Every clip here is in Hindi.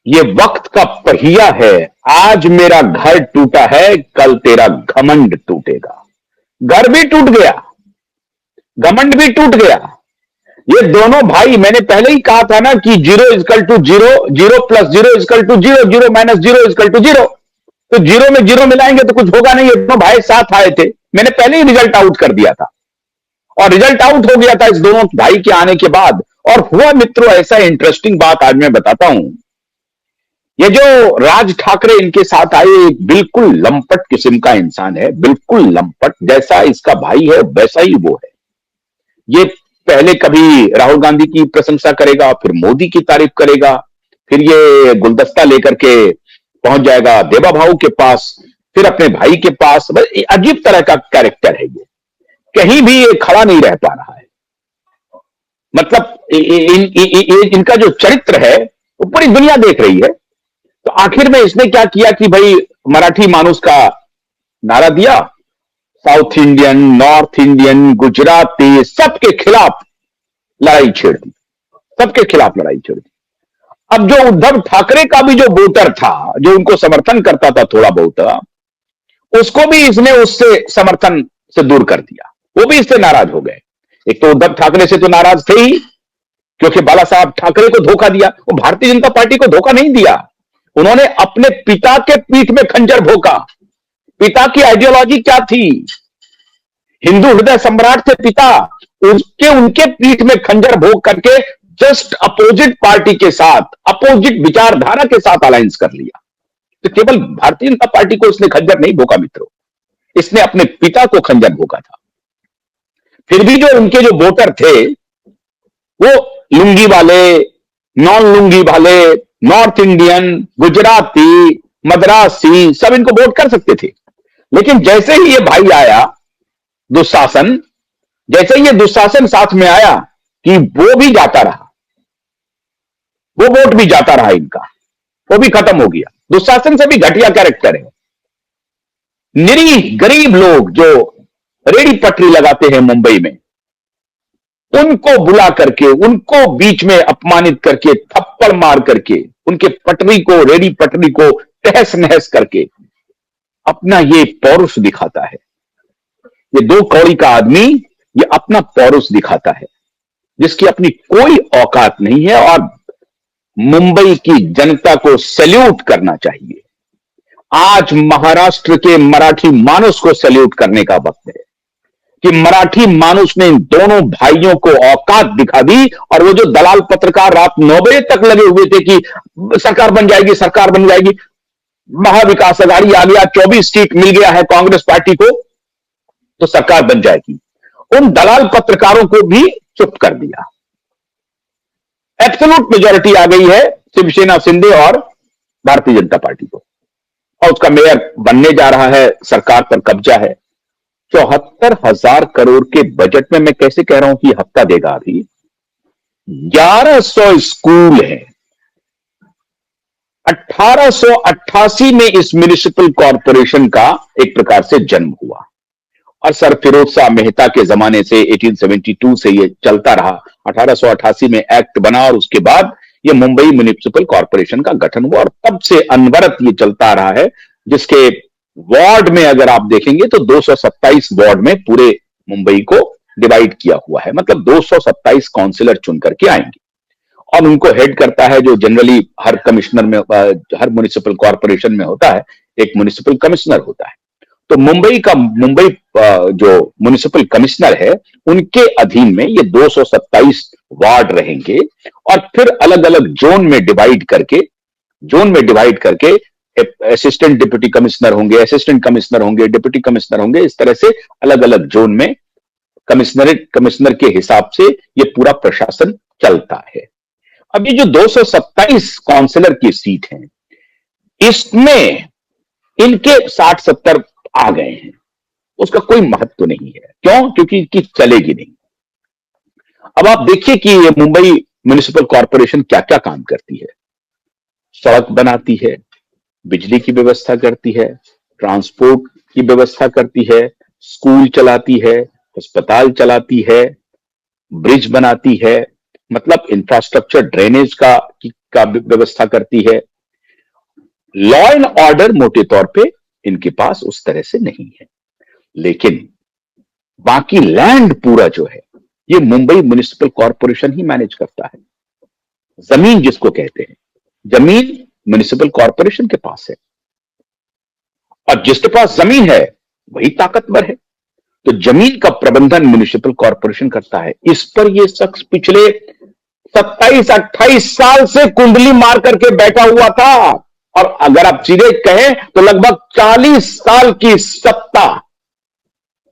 ये वक्त का पहिया है, आज मेरा घर टूटा है, कल तेरा घमंड टूटेगा। घर भी टूट गया, घमंड भी टूट गया। ये दोनों भाई, मैंने पहले ही कहा था ना कि zero equal to zero, zero plus zero equal to zero, zero minus zero equal to zero. तो जीरो में जीरो मिलाएंगे तो कुछ होगा नहीं। ये दोनों भाई साथ आए थे, मैंने पहले ही रिजल्ट आउट कर दिया था और रिजल्ट आउट हो गया था इस दोनों भाई के आने के बाद। और हुआ मित्रों ऐसा इंटरेस्टिंग बात आज मैं बताता हूं। ये जो राज ठाकरे इनके साथ आए, एक बिल्कुल लंपट किस्म का इंसान है, बिल्कुल लंपट। जैसा इसका भाई है वैसा ही वो है। ये पहले कभी राहुल गांधी की प्रशंसा करेगा, फिर मोदी की तारीफ करेगा, फिर ये गुलदस्ता लेकर के पहुंच जाएगा देवा भाऊ के पास, फिर अपने भाई के पास। अजीब तरह का कैरेक्टर है ये, कहीं भी ये खड़ा नहीं रह पा रहा है। मतलब इनका जो चरित्र है वो पूरी दुनिया देख रही है। तो आखिर में इसने क्या किया कि भाई मराठी मानुस का नारा दिया, south Indian, north Indian, Gujarati, सबके खिलाफ लड़ाई छेड़ दी, सबके खिलाफ लड़ाई छेड़ दी। अब जो उद्धव ठाकरे का भी जो वोटर था, जो उनको समर्थन करता था थोड़ा बहुत, उसको भी इसने उससे समर्थन से दूर कर दिया। वो भी इससे नाराज हो गए। एक तो उद्धव ठाकरे से तो नाराज थे ही, क्योंकि बाला साहब ठाकरे को धोखा दिया। वो भारतीय जनता पार्टी को धोखा नहीं दिया, उन्होंने अपने पिता के पीठ में खंजर भोंका। पिता की आइडियोलॉजी क्या थी? हिंदू हृदय सम्राट थे पिता, उसके उनके पीठ में खंजर भोंक करके जस्ट अपोजिट पार्टी के साथ, अपोजिट विचारधारा के साथ अलायंस कर लिया। तो केवल भारतीय जनता पार्टी को इसने खंजर नहीं भोंका मित्रों, इसने अपने पिता को खंजर भोंका था। फिर भी जो उनके जो वोटर थे वो लुंगी वाले, नॉन लुंगी वाले, नॉर्थ इंडियन, गुजराती, मद्रासी, सब इनको वोट कर सकते थे। लेकिन जैसे ही ये भाई आया दुशासन, जैसे ही ये दुशासन साथ में आया कि वो भी जाता रहा, वो वोट भी जाता रहा इनका, वो भी खत्म हो गया। दुशासन से भी घटिया कैरेक्टर है। निरीह गरीब लोग जो रेडी पटरी लगाते हैं मुंबई में, उनको बुला करके, उनको बीच में अपमानित करके, थप्पड़ मार करके, उनके पटरी को, रेडी पटरी को तहस नहस करके अपना ये पौरुष दिखाता है। ये दो कौड़ी का आदमी ये अपना पौरुष दिखाता है, जिसकी अपनी कोई औकात नहीं है। और मुंबई की जनता को सैल्यूट करना चाहिए। आज महाराष्ट्र के मराठी मानुस को सैल्यूट करने का वक्त है कि मराठी मानुस ने इन दोनों भाइयों को औकात दिखा दी। और वो जो दलाल पत्रकार रात 9 बजे तक लगे हुए थे कि सरकार बन जाएगी, सरकार बन जाएगी, महाविकास अघाड़ी आ गया, 24 सीट मिल गया है कांग्रेस पार्टी को, तो सरकार बन जाएगी, उन दलाल पत्रकारों को भी चुप कर दिया। एब्सोल्यूट मेजॉरिटी आ गई है शिवसेना शिंदे और भारतीय जनता पार्टी को, और उसका मेयर बनने जा रहा है, सरकार पर कब्जा है। 74,000 करोड़ के बजट में मैं कैसे कह रहा हूं कि हफ्ता देगा? अभी 1100 स्कूल हैं। 1888 में इस म्युनिसिपल कॉरपोरेशन का एक प्रकार से जन्म हुआ और सर फिरोज शाह मेहता के जमाने से 1872 से यह चलता रहा। 1888 में एक्ट बना और उसके बाद यह मुंबई म्युनिसिपल कॉरपोरेशन का गठन हुआ और तब से अनवरत यह चलता रहा है, जिसके वार्ड में अगर आप देखेंगे तो 227 वार्ड में पूरे मुंबई को डिवाइड किया हुआ है। मतलब 227 काउंसिलर चुन करके आएंगे और उनको हेड करता है, जो जनरली हर कमिश्नर में, हर म्युनिसिपल कॉरपोरेशन में होता है, एक म्युनिसिपल कमिश्नर होता है। तो मुंबई जो म्युनिसिपल कमिश्नर है, उनके अधीन में ये 227 वार्ड रहेंगे और फिर अलग अलग जोन में डिवाइड करके असिस्टेंट डिप्टी कमिश्नर होंगे, असिस्टेंट कमिश्नर होंगे, डिप्टी कमिश्नर होंगे। इस तरह से अलग अलग जोन में कमिश्नर के हिसाब से ये पूरा प्रशासन चलता है। अब ये जो 227 काउंसिलर की सीट है, इसमें इनके 60-70 आ गए हैं, उसका कोई महत्व नहीं है। क्यों? क्योंकि इनकी चलेगी नहीं। अब आप देखिए कि ये मुंबई म्युनिसिपल कॉरपोरेशन क्या क्या काम करती है। सड़क बनाती है, बिजली की व्यवस्था करती है, ट्रांसपोर्ट की व्यवस्था करती है, स्कूल चलाती है, अस्पताल चलाती है, ब्रिज बनाती है, मतलब इंफ्रास्ट्रक्चर ड्रेनेज का व्यवस्था करती है, लॉ एंड ऑर्डर मोटे तौर पे इनके पास उस तरह से नहीं है, लेकिन बाकी लैंड पूरा जो है ये मुंबई म्युनिसिपल कॉरपोरेशन ही मैनेज करता है। जमीन जिसको कहते हैं, जमीन म्युनिसिपल कॉरपोरेशन के पास है, और जिसके पास जमीन है वही ताकतवर है। तो जमीन का प्रबंधन म्युनिसिपल कॉरपोरेशन करता है। इस पर यह शख्स पिछले 27-28 साल से कुंडली मार करके बैठा हुआ था, और अगर आप सीधे कहें तो लगभग 40 साल की सत्ता,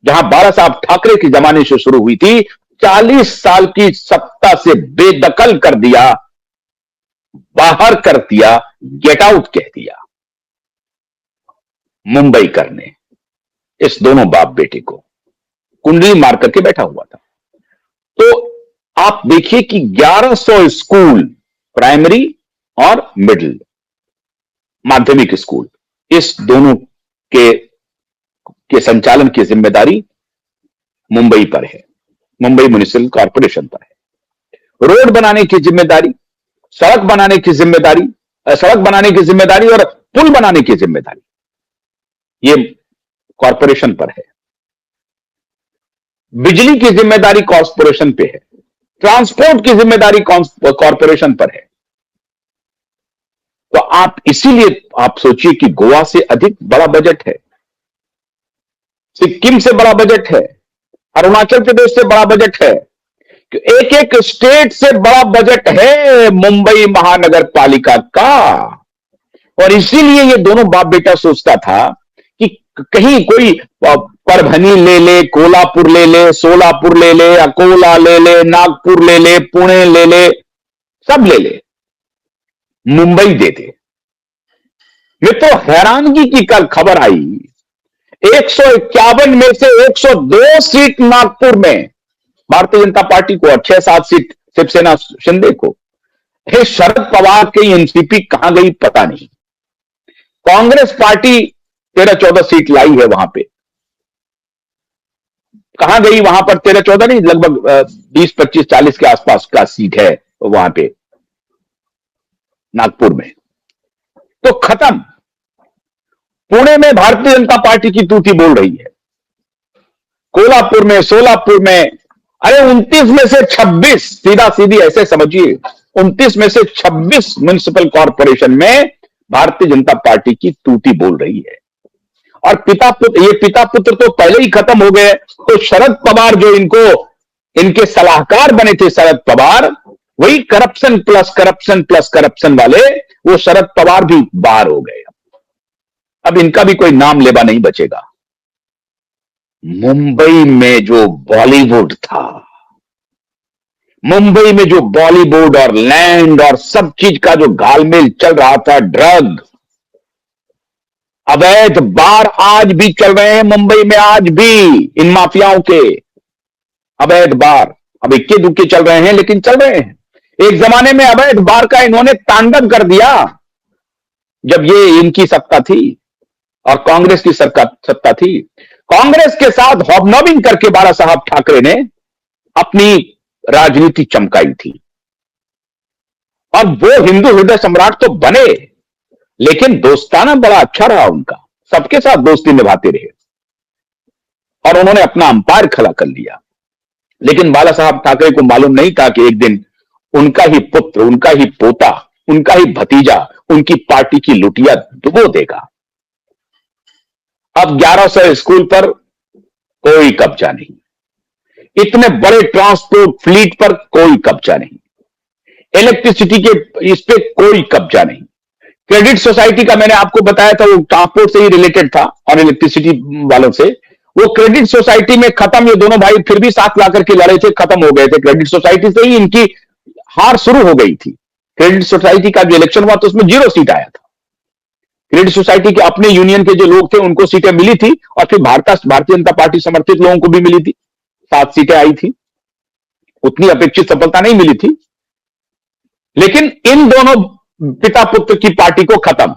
जहां बाला साहब ठाकरे के जमाने से शुरू हुई थी, 40 साल की सत्ता से बेदखल कर दिया, बाहर कर दिया, गेट आउट कह दिया मुंबई करने इस दोनों बाप बेटे को, कुंडली मार करके बैठा हुआ था। तो आप देखिए कि 1100 स्कूल, प्राइमरी और मिडिल माध्यमिक स्कूल, इस दोनों के संचालन की जिम्मेदारी मुंबई पर है, मुंबई म्युनिसिपल कॉरपोरेशन पर है। रोड बनाने की जिम्मेदारी, सड़क बनाने की जिम्मेदारी और पुल बनाने की जिम्मेदारी ये कॉरपोरेशन पर है। बिजली की जिम्मेदारी कॉरपोरेशन पे है, ट्रांसपोर्ट की जिम्मेदारी कॉरपोरेशन पर है। तो आप इसीलिए आप सोचिए कि गोवा से अधिक बड़ा बजट है, सिक्किम से बड़ा बजट है, अरुणाचल प्रदेश से बड़ा बजट है, एक एक स्टेट से बड़ा बजट है मुंबई महानगर पालिका का। और इसीलिए ये दोनों बाप बेटा सोचता था कि कहीं कोई परभनी ले ले, कोल्हापुर ले ले, सोलापुर ले ले, अकोला ले ले, नागपुर ले ले, पुणे ले ले, सब ले ले, मुंबई दे दे। मैं तो हैरानगी की कल खबर आई, 151 में से 102 सीट नागपुर में भारतीय जनता पार्टी को और 6-7 सीट शिवसेना शिंदे को। हे शरद पवार की एनसीपी कहां गई पता नहीं। कांग्रेस पार्टी 13-14 सीट लाई है वहां पे, कहां गई वहां पर? 13-14 नहीं, लगभग 20-25-40 के आसपास का सीट है वहां पे नागपुर में। तो खत्म। पुणे में भारतीय जनता पार्टी की तूती बोल रही है, कोल्हापुर में, सोलापुर में, अरे 29 में से 26, सीधा सीधी ऐसे समझिए, 29 में से 26 म्युनिसिपल कॉरपोरेशन में भारतीय जनता पार्टी की तूती बोल रही है। और पिता पुत्र तो पहले ही खत्म हो गए। तो शरद पवार जो इनके सलाहकार बने थे, शरद पवार, वही corruption plus corruption plus corruption वाले, वो शरद पवार भी बाहर हो गए। अब इनका भी कोई नाम लेवा नहीं बचेगा। मुंबई में जो बॉलीवुड था, मुंबई में जो बॉलीवुड और लैंड और सब चीज का जो घालमेल चल रहा था, ड्रग, अवैध बार आज भी चल रहे हैं मुंबई में, आज भी इन माफियाओं के अवैध बार अब इक्के दुक्के चल रहे हैं, लेकिन चल रहे हैं। एक जमाने में अवैध बार का इन्होंने तांडव कर दिया जब ये इनकी सत्ता थी और कांग्रेस की सत्ता थी। कांग्रेस के साथ हॉबनॉबिंग करके बाला साहब ठाकरे ने अपनी राजनीति चमकाई थी, और वो हिंदू हृदय सम्राट तो बने, लेकिन दोस्ताना बड़ा अच्छा रहा उनका, सबके साथ दोस्ती निभाते रहे, और उन्होंने अपना अंपायर खड़ा कर लिया। लेकिन बाला साहब ठाकरे को मालूम नहीं था कि एक दिन उनका ही पुत्र, उनका ही पोता, उनका ही भतीजा उनकी पार्टी की लुटिया डुबो देगा। अब 1100 स्कूल पर कोई कब्जा नहीं, इतने बड़े ट्रांसपोर्ट फ्लीट पर कोई कब्जा नहीं, इलेक्ट्रिसिटी के इस पे कोई कब्जा नहीं। क्रेडिट सोसाइटी का मैंने आपको बताया था, वो ट्रांसपोर्ट से ही रिलेटेड था और इलेक्ट्रिसिटी वालों से। वो क्रेडिट सोसाइटी में खत्म, ये दोनों भाई फिर भी साथ लाकर के लड़े थे, खत्म हो गए थे। क्रेडिट सोसाइटी से ही इनकी हार शुरू हो गई थी। क्रेडिट सोसाइटी का जो इलेक्शन हुआ तो उसमें 0 सीट आया था। क्रेडिट सोसाइटी के अपने यूनियन के जो लोग थे उनको सीटें मिली थी, और फिर भारतीय जनता पार्टी समर्थित लोगों को भी मिली थी, 7 सीटें आई थी। उतनी अपेक्षित सफलता नहीं मिली थी, लेकिन इन दोनों पिता पुत्र की पार्टी को खत्म,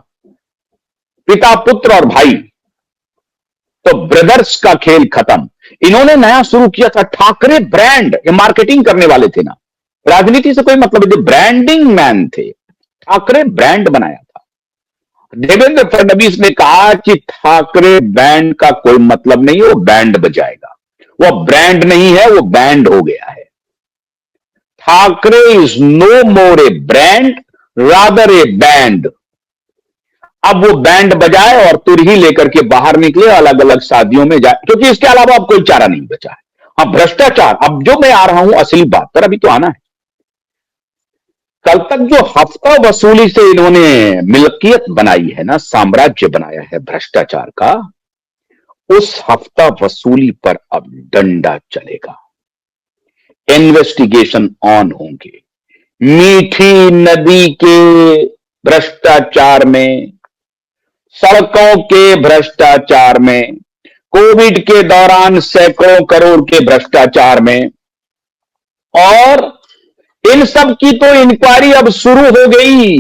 पिता पुत्र और भाई, तो ब्रदर्स का खेल खत्म। इन्होंने नया शुरू किया था ठाकरे ब्रांड, ये मार्केटिंग करने वाले थे ना, राजनीति से कोई मतलब नहीं, ब्रांडिंग मैन थे, ठाकरे ब्रांड बनाया था। देवेंद्र फडणवीस ने कहा कि ठाकरे बैंड का कोई मतलब नहीं, वो बैंड बजाएगा। वो ब्रांड नहीं है, वो बैंड हो गया है। Thackeray is no more a brand, rather a band. अब वो बैंड बजाए और तुरही लेकर के बाहर निकले, अलग अलग शादियों में जाए, क्योंकि इसके अलावा अब कोई चारा नहीं बचा है। हाँ, भ्रष्टाचार, अब जो मैं आ रहा हूं असली बात पर, अभी तो आना है। कल तक जो हफ्ता वसूली से इन्होंने मिल्कियत बनाई है ना, साम्राज्य बनाया है भ्रष्टाचार का, उस हफ्ता वसूली पर अब डंडा चलेगा। इन्वेस्टिगेशन ऑन होंगे। मीठी नदी के भ्रष्टाचार में, सड़कों के भ्रष्टाचार में, कोविड के दौरान सैकड़ों करोड़ के भ्रष्टाचार में, और इन सब की तो इंक्वायरी अब शुरू हो गई।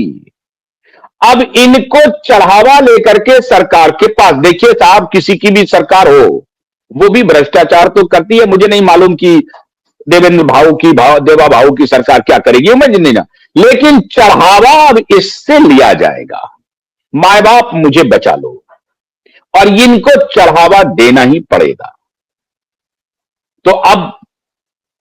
अब इनको चढ़ावा लेकर के सरकार के पास, देखिए साहब, किसी की भी सरकार हो, वो भी भ्रष्टाचार तो करती है। मुझे नहीं मालूम कि देवा भाऊ की सरकार क्या करेगी, मुझे नहीं ना, लेकिन चढ़ावा अब इससे लिया जाएगा। माए बाप मुझे बचा लो, और इनको चढ़ावा देना ही पड़ेगा। तो अब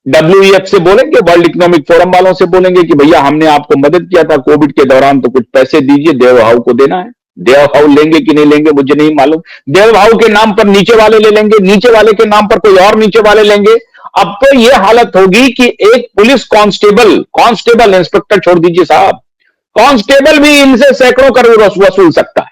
WEF से बोलेंगे, वर्ल्ड इकोनॉमिक फोरम वालों से बोलेंगे कि भैया हमने आपको मदद किया था कोविड के दौरान, तो कुछ पैसे दीजिए, देव भाव को देना है। देव भाव लेंगे कि नहीं लेंगे मुझे नहीं मालूम। देव भाव के नाम पर नीचे वाले ले लेंगे, नीचे वाले के नाम पर कोई और नीचे वाले लेंगे। अब तो यह हालत होगी कि एक पुलिस कांस्टेबल इंस्पेक्टर छोड़ दीजिए साहब, कांस्टेबल भी इनसे सैकड़ों करोड़ वसूल सकता है।